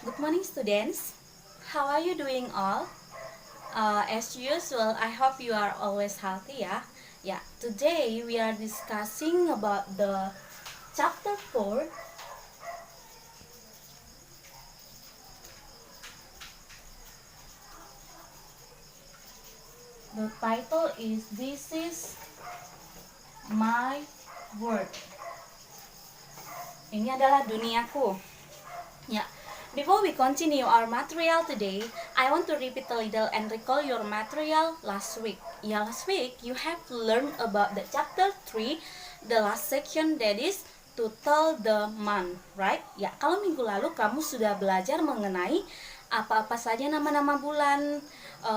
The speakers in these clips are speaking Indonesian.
Good morning, students. How are you doing all? As usual, I hope you are always healthy, ya. Yeah, today we are discussing about the chapter 4. The title is This is My World. Ini adalah duniaku. Yeah. Before we continue our material today, I want to repeat a little and recall your material last week. Yeah, last week you have learned about the chapter 3, the last section, that is to tell the month, right? Ya, kalau minggu lalu kamu sudah belajar mengenai apa-apa saja nama-nama bulan,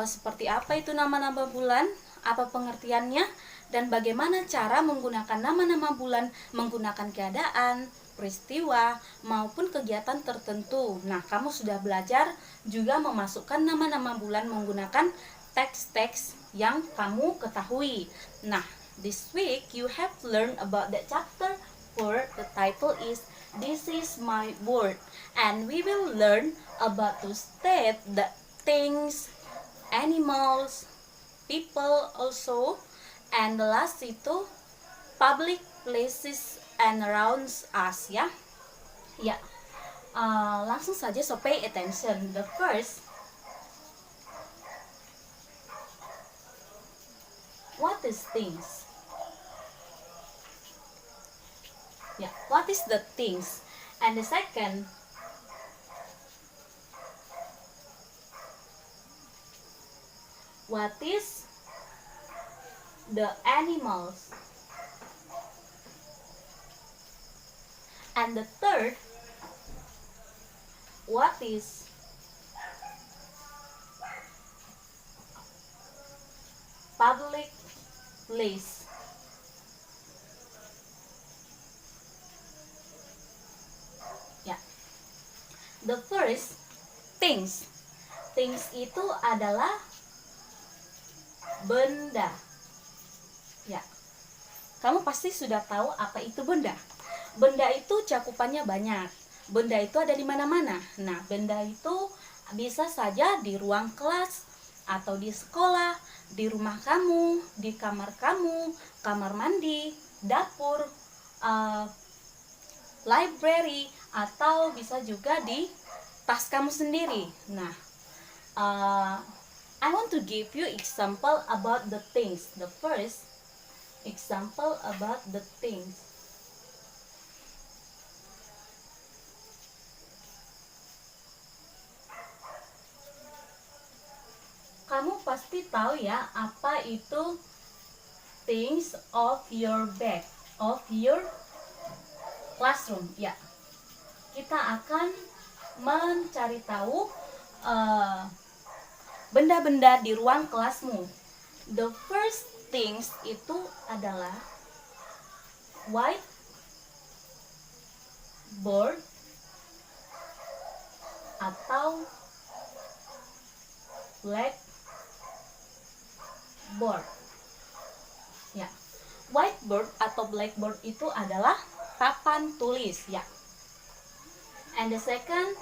seperti apa itu nama-nama bulan, apa pengertiannya, dan bagaimana cara menggunakan nama-nama bulan menggunakan keadaan, peristiwa, maupun kegiatan tertentu. Nah, kamu sudah belajar juga memasukkan nama-nama bulan menggunakan teks-teks yang kamu ketahui. Nah, this week you have learned about the chapter 4. The title is This is My World. And we will learn about to state the things, animals, people also, and the last itu public places and around us, ya. Ya, langsung saja, so pay attention. The first, what is things? Ya, what is the things? And the second, what is the animals? And the third, what is public place? Ya. The first, things. Things itu adalah benda. Ya. Kamu pasti sudah tahu apa itu benda. Benda itu cakupannya banyak. Benda itu ada di mana-mana. Nah, benda itu bisa saja di ruang kelas, atau di sekolah, di rumah kamu, di kamar kamu, kamar mandi, dapur, library, atau bisa juga di tas kamu sendiri. Nah, I want to give you example about the things. The first example about the things. Kamu pasti tahu ya apa itu things of your bag, of your classroom. Ya, kita akan mencari tahu benda-benda di ruang kelasmu. The first things itu adalah whiteboard atau blackboard. Ya, whiteboard atau blackboard itu adalah papan tulis, ya. And the second,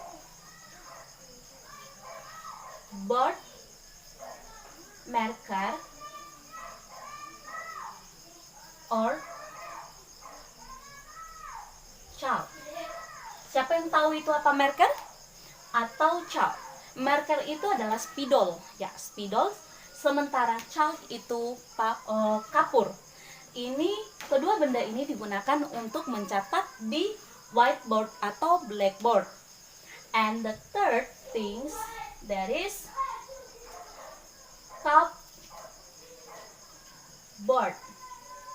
board marker or chalk. Siapa yang tahu itu apa marker atau chalk? Marker itu adalah spidol, ya, spidol. Sementara chalk itu kapur. Ini kedua benda ini digunakan untuk mencatat di whiteboard atau blackboard. And the third things, that is cupboard.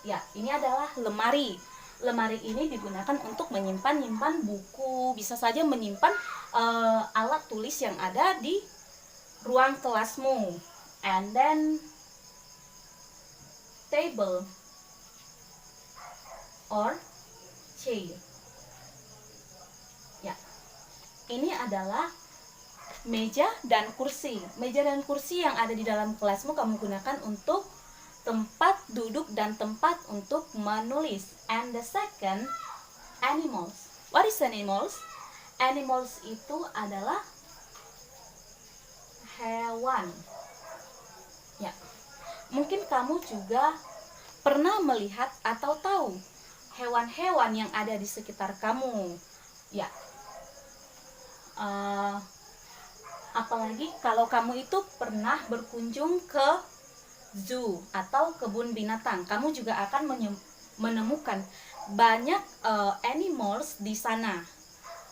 Ya, ini adalah lemari. Lemari ini digunakan untuk menyimpan buku, bisa saja menyimpan alat tulis yang ada di ruang kelasmu. And then table or chair. Ya, ini adalah meja dan kursi. Meja dan kursi yang ada di dalam kelasmu kamu gunakan untuk tempat duduk dan tempat untuk menulis. And the second, animals. What is animals? Animals itu adalah hewan. Ya, mungkin kamu juga pernah melihat atau tahu hewan-hewan yang ada di sekitar kamu. Ya, apalagi kalau kamu itu pernah berkunjung ke zoo atau kebun binatang, kamu juga akan menemukan banyak animals di sana.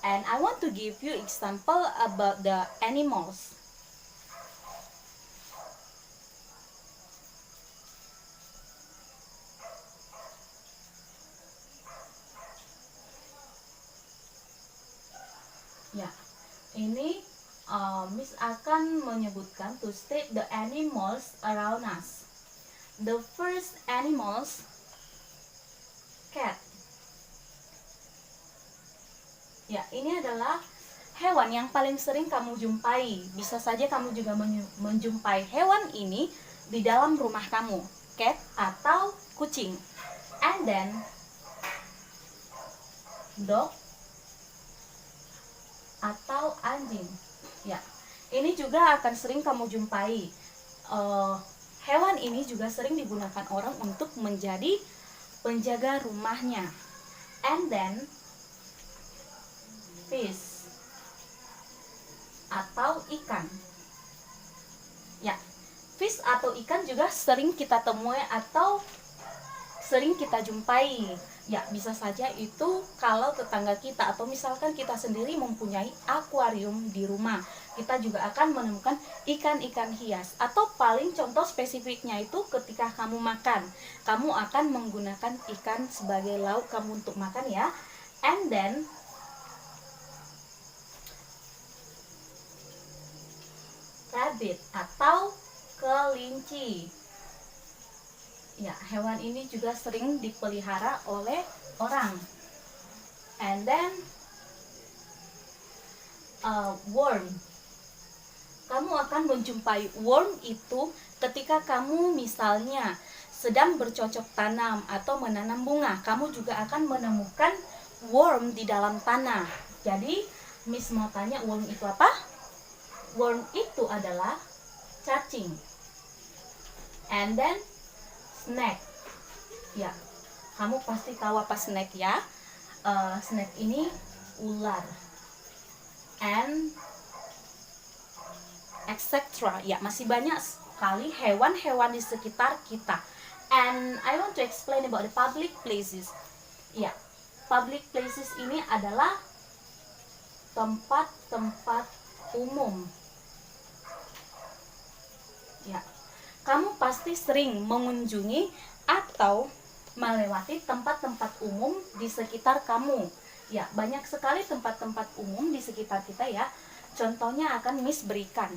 And I want to give you example about the animals. Ya, ini Miss akan menyebutkan to state the animals around us. The first animals, cat. Ya, ini adalah hewan yang paling sering kamu jumpai. Bisa saja kamu juga menjumpai hewan ini di dalam rumah kamu, cat atau kucing. And then dog atau anjing. Ya, ini juga akan sering kamu jumpai. Hewan ini juga sering digunakan orang untuk menjadi penjaga rumahnya. And then fish atau ikan. Ya, fish atau ikan juga sering kita temui atau sering kita jumpai. Ya, bisa saja itu kalau tetangga kita atau misalkan kita sendiri mempunyai akuarium di rumah, kita juga akan menemukan ikan-ikan hias. Atau paling contoh spesifiknya itu ketika kamu makan, kamu akan menggunakan ikan sebagai lauk kamu untuk makan ya. And then rabbit atau kelinci. Ya, hewan ini juga sering dipelihara oleh orang. And then worm. Kamu akan menjumpai worm itu ketika kamu misalnya sedang bercocok tanam atau menanam bunga. Kamu juga akan menemukan worm di dalam tanah. Jadi Miss mau tanya, worm itu apa? Worm itu adalah cacing. And then snake. Ya, kamu pasti tahu apa snake ya. Snake ini ular. And etc. Ya, masih banyak sekali hewan-hewan di sekitar kita. And I want to explain about the public places. Ya, public places ini adalah tempat-tempat umum. Ya, kamu pasti sering mengunjungi atau melewati tempat-tempat umum di sekitar kamu. Ya, banyak sekali tempat-tempat umum di sekitar kita ya. Contohnya akan Miss berikan.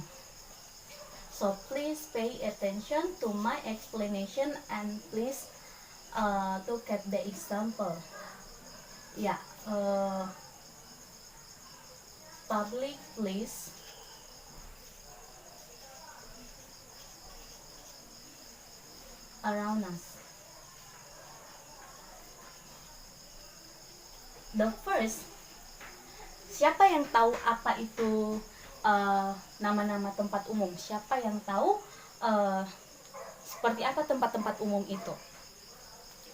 So please pay attention to my explanation and please look at the example. Ya, public place around us. The first, siapa yang tahu apa itu nama-nama tempat umum? Siapa yang tahu seperti apa tempat-tempat umum itu?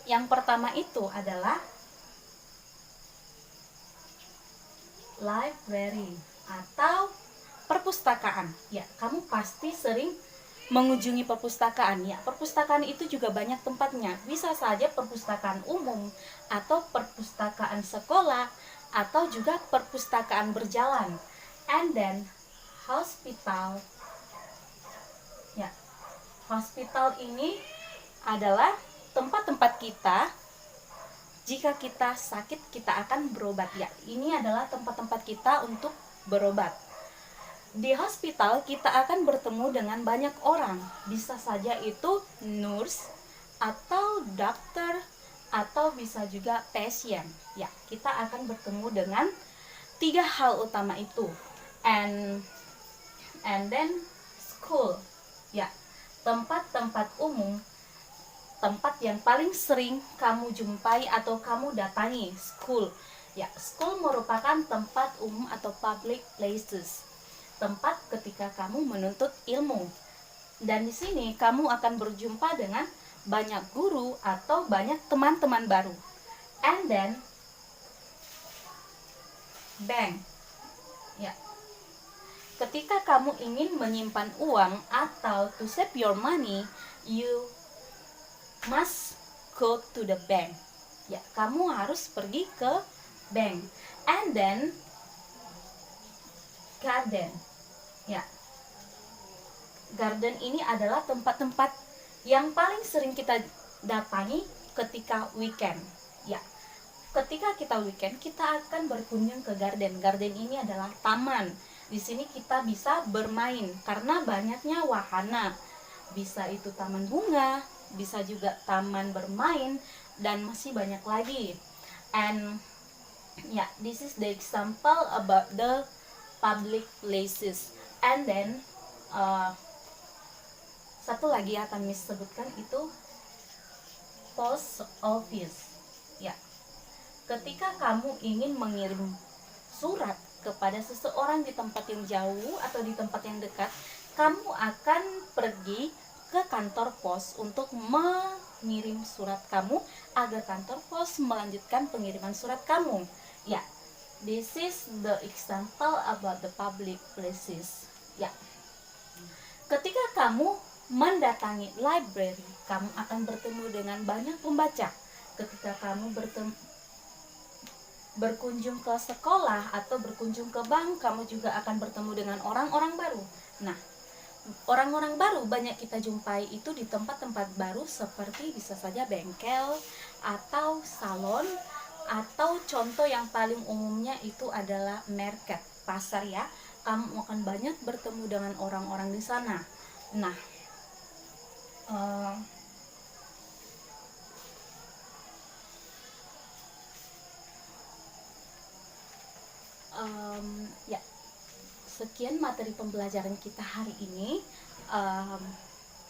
Yang pertama itu adalah library atau perpustakaan. Ya, kamu pasti sering mengunjungi perpustakaan. Ya, perpustakaan itu juga banyak tempatnya. Bisa saja perpustakaan umum atau perpustakaan sekolah atau juga perpustakaan berjalan. And then hospital. Ya, hospital ini adalah tempat-tempat kita jika kita sakit kita akan berobat. Ya, ini adalah tempat-tempat kita untuk berobat. Di hospital kita akan bertemu dengan banyak orang. Bisa saja itu nurse atau dokter atau bisa juga pasien. Ya, kita akan bertemu dengan 3 hal utama itu. And then school. Ya, tempat-tempat umum, tempat yang paling sering kamu jumpai atau kamu datangi, school. Ya, school merupakan tempat umum atau public places, tempat ketika kamu menuntut ilmu. Dan di sini kamu akan berjumpa dengan banyak guru atau banyak teman-teman baru. And then bank. Ya. Ketika kamu ingin menyimpan uang atau to save your money, you must go to the bank. Ya, kamu harus pergi ke bank. And then garden. Ya. Garden ini adalah tempat-tempat yang paling sering kita datangi ketika weekend. Ya. Ketika kita weekend, kita akan berkunjung ke garden. Garden ini adalah taman. Di sini kita bisa bermain karena banyaknya wahana. Bisa itu taman bunga, bisa juga taman bermain, dan masih banyak lagi. And yeah, this is the example about the public places. And then satu lagi akan Miss sebutkan itu post office. Ya. Ketika kamu ingin mengirim surat kepada seseorang di tempat yang jauh atau di tempat yang dekat, kamu akan pergi ke kantor pos untuk mengirim surat kamu agar kantor pos melanjutkan pengiriman surat kamu. Ya, this is the example about the public places. Ya, ketika kamu mendatangi library, kamu akan bertemu dengan banyak pembaca. Ketika kamu berkunjung ke sekolah atau berkunjung ke bank, kamu juga akan bertemu dengan orang-orang baru. Nah, orang-orang baru banyak kita jumpai itu di tempat-tempat baru seperti bisa saja bengkel atau salon, atau contoh yang paling umumnya itu adalah market, pasar ya. Kamu akan banyak bertemu dengan orang-orang di sana. Nah, ya, sekian materi pembelajaran kita hari ini.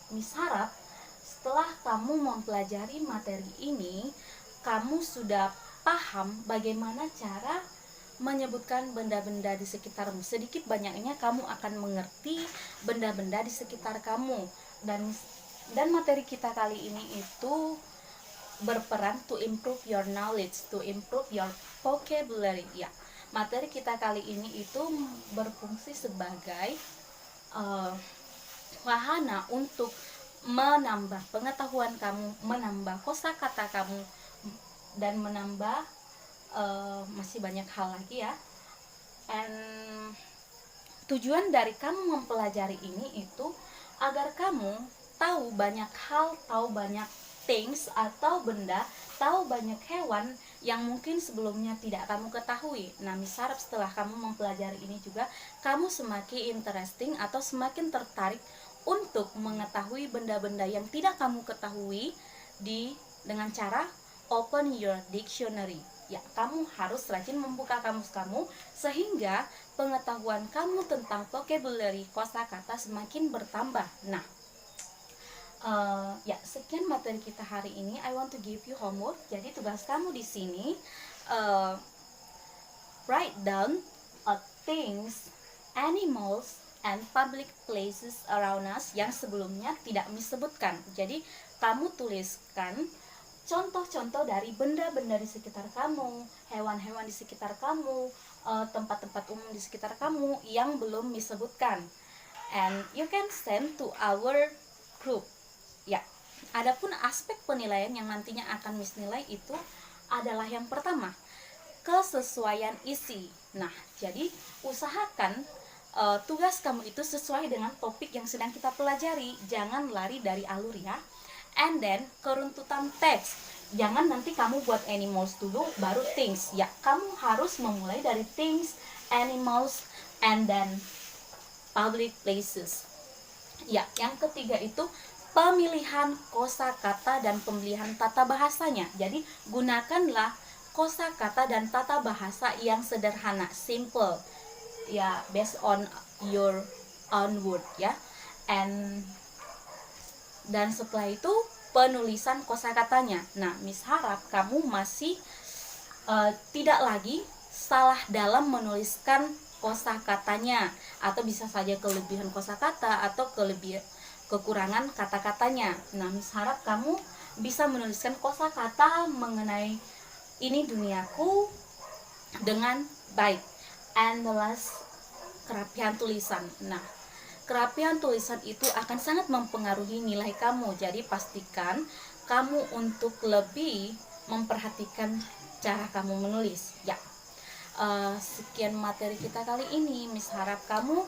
Miss harap setelah kamu mempelajari materi ini, kamu sudah paham bagaimana cara menyebutkan benda-benda di sekitarmu. Sedikit banyaknya kamu akan mengerti benda-benda di sekitar kamu. Dan materi kita kali ini itu berperan to improve your knowledge, to improve your vocabulary. Ya, materi kita kali ini itu berfungsi sebagai wahana untuk menambah pengetahuan kamu, menambah kosakata kamu, dan menambah masih banyak hal lagi ya. And tujuan dari kamu mempelajari ini itu agar kamu tahu banyak hal, tahu banyak things atau benda, tahu banyak hewan yang mungkin sebelumnya tidak kamu ketahui. Nah, Miss harap setelah kamu mempelajari ini juga kamu semakin interesting atau semakin tertarik untuk mengetahui benda-benda yang tidak kamu ketahui dengan cara open your dictionary. Ya, kamu harus rajin membuka kamus kamu sehingga pengetahuan kamu tentang vocabulary, kosakata semakin bertambah. Nah, ya, sekian materi kita hari ini. I want to give you homework. Jadi tugas kamu di sini write down things, animals, and public places around us yang sebelumnya tidak disebutkan. Jadi kamu tuliskan contoh-contoh dari benda-benda di sekitar kamu, hewan-hewan di sekitar kamu, tempat-tempat umum di sekitar kamu yang belum disebutkan. And you can send to our group. Ya, adapun aspek penilaian yang nantinya akan Miss nilai itu adalah yang pertama, kesesuaian isi. Nah, jadi usahakan tugas kamu itu sesuai dengan topik yang sedang kita pelajari. Jangan lari dari alur ya. And then keruntutan teks. Jangan nanti kamu buat animals dulu baru things. Ya, kamu harus memulai dari things, animals, and then public places. Ya, yang ketiga itu pemilihan kosakata dan pemilihan tata bahasanya. Jadi gunakanlah kosakata dan tata bahasa yang sederhana, simple. Ya, based on your own word ya. Dan setelah itu penulisan kosakatanya. Nah, Miss harap kamu masih tidak lagi salah dalam menuliskan kosakatanya, atau bisa saja kelebihan kosakata atau kekurangan kata-katanya. Nah, Miss harap kamu bisa menuliskan kosakata mengenai ini duniaku dengan baik. And the last, kerapihan tulisan. Nah, kerapihan tulisan itu akan sangat mempengaruhi nilai kamu. Jadi pastikan kamu untuk lebih memperhatikan cara kamu menulis. Ya, sekian materi kita kali ini. Miss harap kamu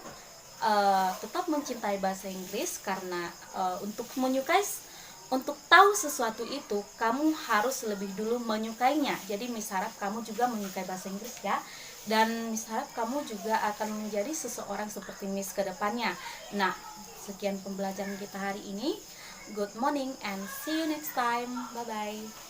tetap mencintai bahasa Inggris, karena untuk tahu sesuatu itu kamu harus lebih dulu menyukainya. Jadi Miss harap kamu juga menyukai bahasa Inggris ya, dan Miss harap kamu juga akan menjadi seseorang seperti Miss ke depannya. Nah, sekian pembelajaran kita hari ini. Good morning and see you next time. Bye bye.